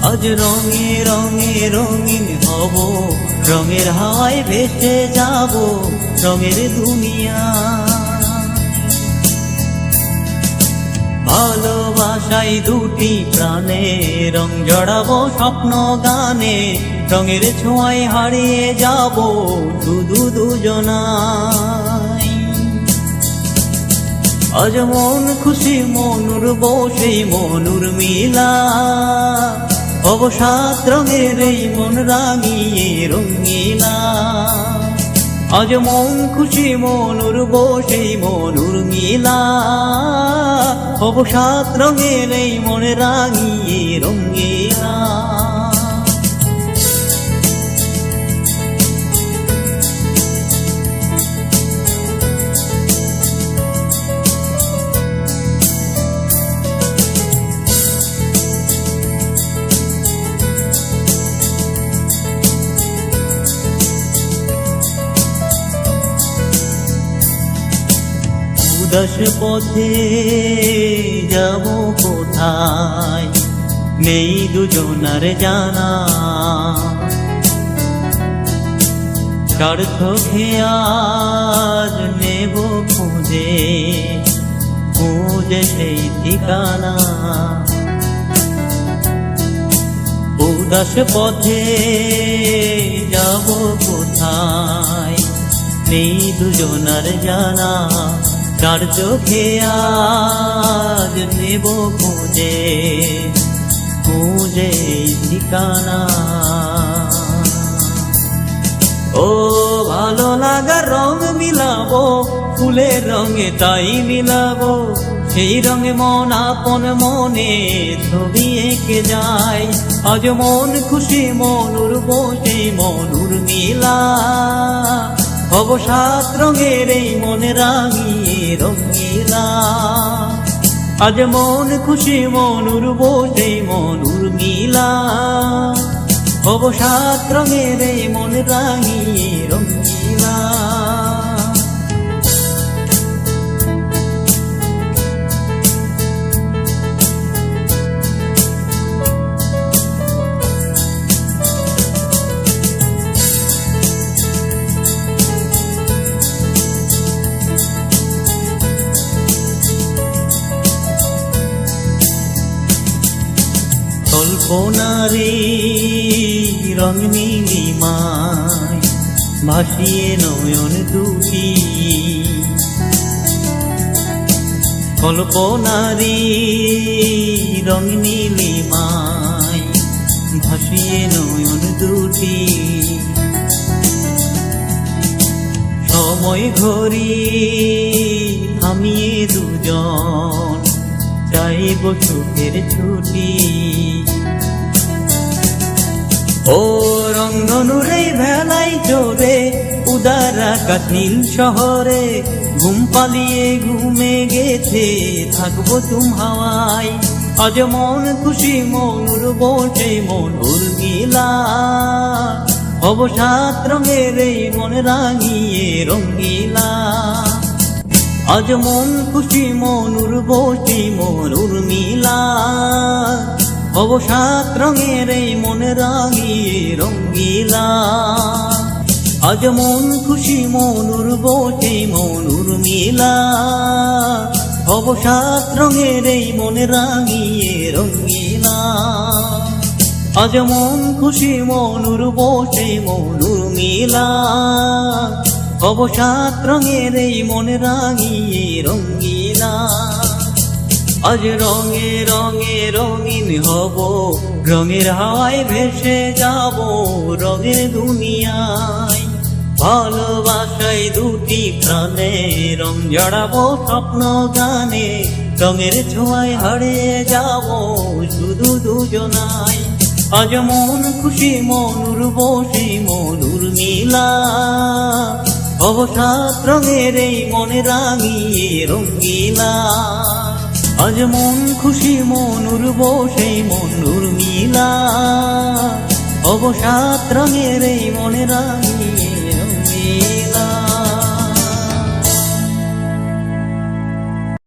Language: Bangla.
আজ রঙে রঙে রঙিন হব, রঙের হাওয়ায় ভেসে যাব রঙের দুনিয়া। ভালোবাসাই দুটি প্রাণে, রং জড়াবো স্বপ্ন গানে, রঙের ছোঁয়ায় হারিয়ে যাব শুধু দুজনাই। আজ মন খুশি মনুর বসে মনুর মিলা, অবসাদ রঙের এই মন রাঙিয়ে রঙিলা। আজ মন খুশি মনুর বসে মনুর মিলা, অবসাদ রঙের এই মন রাঙিয়ে রঙিলা। উদাস পথে যাব কোথায়, নেই দুজনার জানা। স্বার্থ খেয়াল নেব খুঁজে খুঁজে সেই ঠিকানা। উদাস পথে যাব কোথায়, নেই দুজনার জানা। তার চোখে আজ নেব খুঁজে খুঁজে ঠিকানা। ও ভালো লাগার রং মিলাবো, ফুলের রঙে তাই মিলাবো। সেই রঙে মন আপন মনে ছবি এঁকে যায়। আজ মন খুশি মনুর বসে মনুর মিলা, অবসাদ রঙের এই মনে রাঙিয়ে রঙিলা। আজ মন খুশি মনুর বসে মনুর মিলা, অবসাদ রঙের এই মনে রাঙিয়ে রঙিলা। কল্পনারে রং নীলিমায় ভাসিয়ে নয়ন দুটি। কল্পনারে রং নীলিমায় ভাসিয়ে নয়ন দুটি। সময় ঘড়ি থামিয়ে দুজন চাইব সুখের ছুটি। ও রঙ্গনুরে ভেলাই চোরে উদার আকাশ নীল শহরে, ঘুম পালিয়ে ঘুমে গেছে থাকবো তুম হাওয়ায়। আজ মন খুশি মনুর বসে মনুর মিলা, অবসাদ রঙের এই মন রাঙিয়ে রঙিলা। আজ মন খুশি মনুর বসে মনুর মিলা, অবসাদ রঙের এই মন রাঙিয়ে রঙিলা। আজ মন খুশি মনুর বসে মনুর মিলা, অবসাদ রঙের এই মন রাঙিয়ে রঙিলা। আজ মন খুশি মনুর বসে মনুর মিলা, অবসাদ রঙের এই মন রাঙিয়ে রঙিলা। আজ রঙে রঙে রঙিন হব, রঙের হাওয়ায় ভেসে যাব রঙের দুনিয়ায়। ভালোবাসাই দুটি প্রাণে, রং জড়াবো স্বপ্ন গানে, রঙের ছোঁয়ায় হারিয়ে যাব শুধু দুজনাই। আজ মন খুশি মনুর বসে মনুর মিলা, অবসাদ রঙের এই মনে রাঙিয়ে রঙিলা। আজ মন খুশি মনুর বসে মনুর মিলা, অবসাদ রঙের এই মনে রাঙিয়ে রঙিলা।